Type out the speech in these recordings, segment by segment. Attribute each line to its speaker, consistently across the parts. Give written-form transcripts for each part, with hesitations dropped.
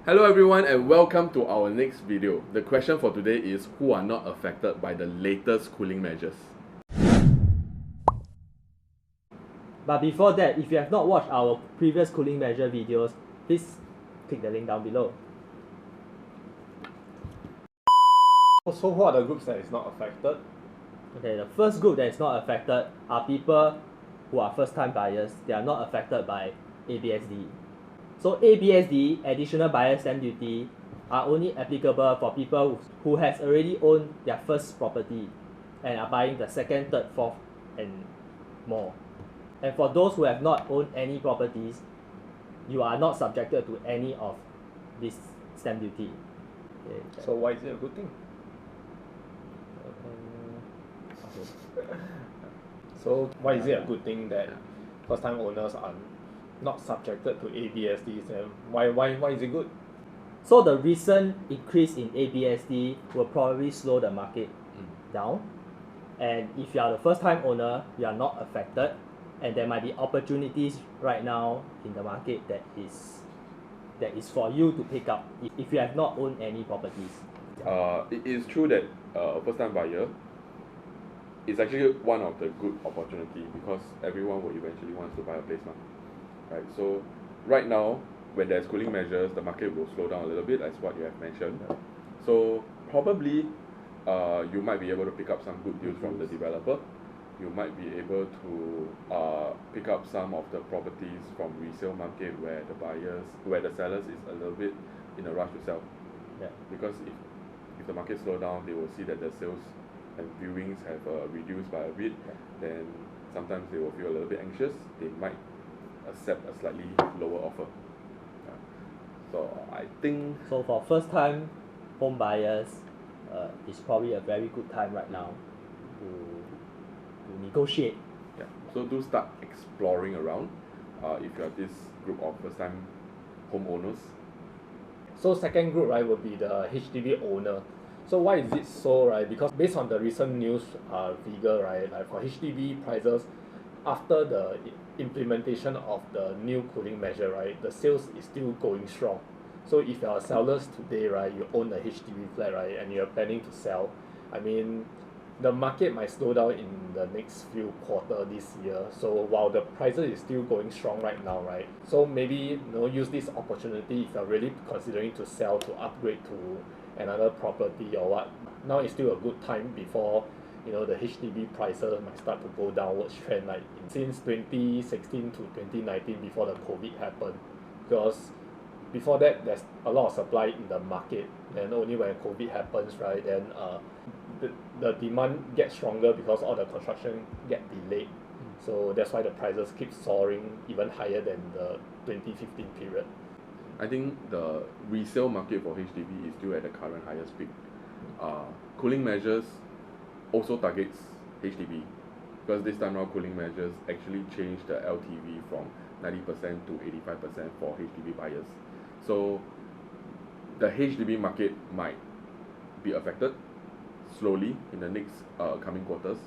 Speaker 1: Hello everyone and welcome to our next video. The question for today is who are not affected by the latest cooling measures?
Speaker 2: But before that, if you have not watched our previous cooling measure videos, please click the link down below.
Speaker 3: So who are the groups that is not affected?
Speaker 2: Okay, the first group that is not affected are people who are first-time buyers. They are not affected by ABSD. So ABSD, additional buyer's stamp duty, are only applicable for people who has already owned their first property and are buying the second, third, fourth, and more. And for those who have not owned any properties, you are not subjected to any of this stamp duty. Okay.
Speaker 3: So why is it a good thing?
Speaker 2: Okay.
Speaker 3: So why is it a good thing that first-time owners are not subjected to ABSDs, and why is it good?
Speaker 2: So the recent increase in ABSD will probably slow the market down, and if you are the first-time owner, you are not affected, and there might be opportunities right now in the market that is for you to pick up if you have not owned any properties.
Speaker 1: It is true that a first-time buyer is actually one of the good opportunity because everyone will eventually wants to buy a place now, right? So right now, when there's cooling measures, the market will slow down a little bit, as what you have mentioned. So probably you might be able to pick up some good deals from the developer. You might be able to pick up some of the properties from resale market where the sellers is a little bit in a rush to sell.
Speaker 2: Yeah.
Speaker 1: Because if the market slow down, they will see that the sales and viewings have reduced by a bit. Then sometimes they will feel a little bit anxious. They might accept a slightly lower offer. So I think.
Speaker 2: So for first-time home buyers, it's probably a very good time right now to negotiate.
Speaker 1: Yeah. So do start exploring around if you are this group of first-time homeowners.
Speaker 3: So second group, right, will be the HDB owner. So why is it so, right? Because based on the recent news figure, right, like for HDB prices, after the implementation of the new cooling measure, right, the sales is still going strong. So if you are sellers today, right, you own a HDB flat, right, and you're planning to sell, I mean, the market might slow down in the next few quarters this year. So while the prices is still going strong right now, right? So maybe use this opportunity if you're really considering to sell, to upgrade to another property or what. Now is still a good time before the HDB prices might start to go downwards trend, like since 2016 to 2019 before the COVID happened. Because before that there's a lot of supply in the market, and only when COVID happens, right, then the demand gets stronger because all the construction get delayed. So that's why the prices keep soaring even higher than the 2015 period.
Speaker 1: I think the resale market for HDB is still at the current highest peak. Cooling measures also targets HDB because this time around cooling measures actually changed the LTV from 90% to 85% for HDB buyers. So the HDB market might be affected slowly in the next coming quarters.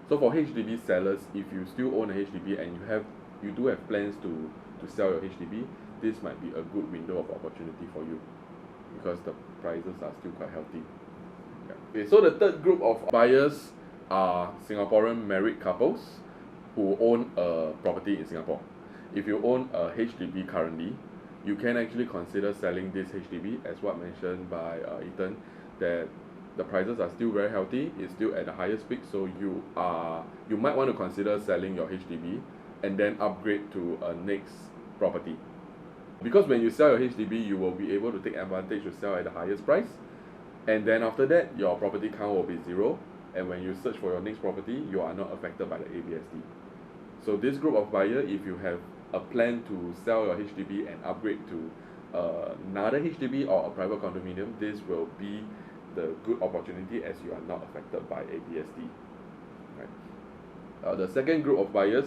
Speaker 1: So for HDB sellers, if you still own a HDB and you do have plans to sell your HDB, this might be a good window of opportunity for you because the prices are still quite healthy. Yeah. Okay, so the third group of buyers are Singaporean married couples who own a property in Singapore. If you own a HDB currently, you can actually consider selling this HDB, as what mentioned by Ethan, that the prices are still very healthy, it's still at the highest peak, so you might want to consider selling your HDB and then upgrade to a next property. Because when you sell your HDB, you will be able to take advantage to sell at the highest price, and then after that, your property count will be zero, and when you search for your next property, you are not affected by the ABSD. So this group of buyer, if you have a plan to sell your HDB and upgrade to another HDB or a private condominium, this will be the good opportunity as you are not affected by ABSD. Right. The second group of buyers,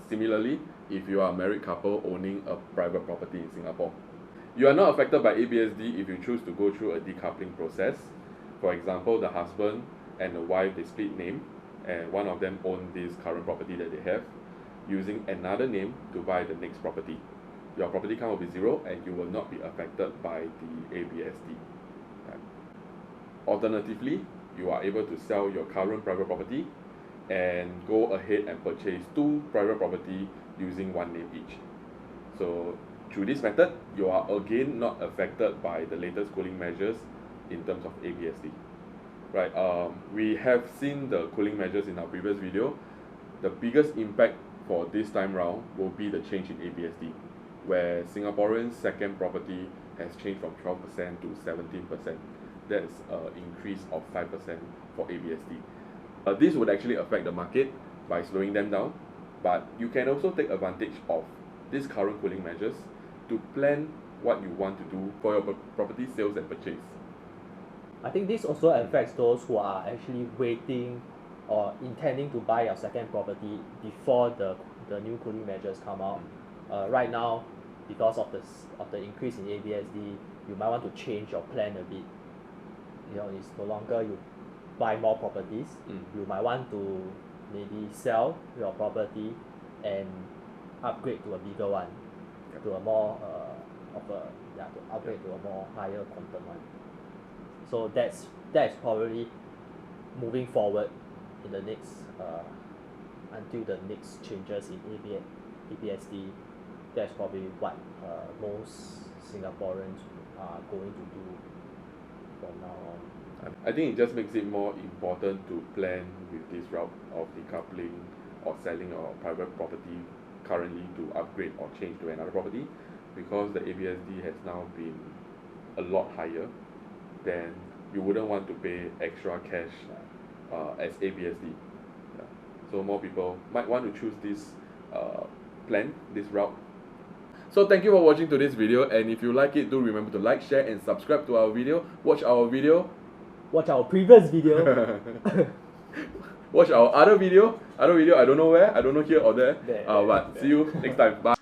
Speaker 1: similarly, if you are a married couple owning a private property in Singapore, you are not affected by ABSD if you choose to go through a decoupling process. For example, the husband and the wife, they split name, and one of them own this current property that they have, using another name to buy the next property. your property count will be 0 and you will not be affected by the ABSD. Right? Alternatively, you are able to sell your current private property and go ahead and purchase 2 private property using 1 name each. So through this method, you are again not affected by the latest cooling measures in terms of ABSD. Right, we have seen the cooling measures in our previous video. The biggest impact for this time round will be the change in ABSD, where Singaporeans' second property has changed from 12% to 17%. That's an increase of 5% for ABSD. This would actually affect the market by slowing them down, but you can also take advantage of these current cooling measures to plan what you want to do for your property sales and purchase.
Speaker 2: I think this also affects those who are actually waiting or intending to buy your second property before the new cooling measures come out. Right now, because of the increase in ABSD, you might want to change your plan a bit. You know, it's no longer you buy more properties. You might want to maybe sell your property and upgrade to a bigger one, to a more to upgrade to a more higher quantum one. So that's probably moving forward in the next until the next changes in ABSD. That's probably what most Singaporeans are going to do from now on.
Speaker 1: I think it just makes it more important to plan with this route of decoupling or selling your private property currently to upgrade or change to another property, because the ABSD has now been a lot higher. Then you wouldn't want to pay extra cash as ABSD. Yeah. So more people might want to choose this plan, this route. So thank you for watching today's video, and if you like it, do remember to like, share and subscribe to our video. Watch our
Speaker 2: previous video.
Speaker 1: Watch our other video I don't know where, I don't know here or there. But see you next time. Bye.